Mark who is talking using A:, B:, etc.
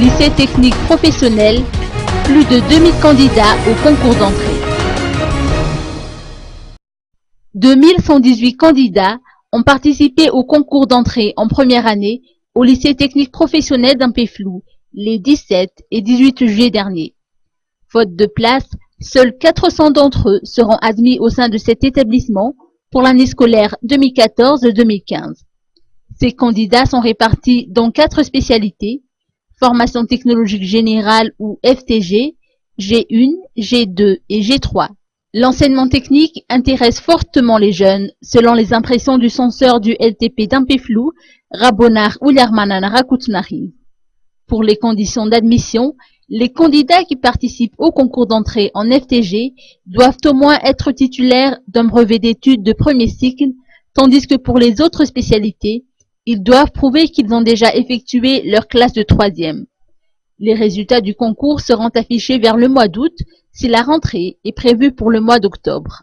A: lycée technique professionnel, plus de 2000 candidats au concours d'entrée. 2118 candidats ont participé au concours d'entrée en première année au lycée technique professionnel d'Ampeflou les 17 et 18 juillet dernier. Faute de place, seuls 400 d'entre eux seront admis au sein de cet établissement pour l'année scolaire 2014-2015. Ces candidats sont répartis dans 4 spécialités: formation technologique générale ou FTG, G1, G2 et G3. L'enseignement technique intéresse fortement les jeunes, selon les impressions du censeur du LTP d'Ampeflou, Rabonar Ouliarmanan Rakutnahi. Pour les conditions d'admission, les candidats qui participent au concours d'entrée en FTG doivent au moins être titulaires d'un brevet d'études de premier cycle, tandis que pour les autres spécialités, ils doivent prouver qu'ils ont déjà effectué leur classe de 3e. Les résultats du concours seront affichés vers le mois d'août si la rentrée est prévue pour le mois d'octobre.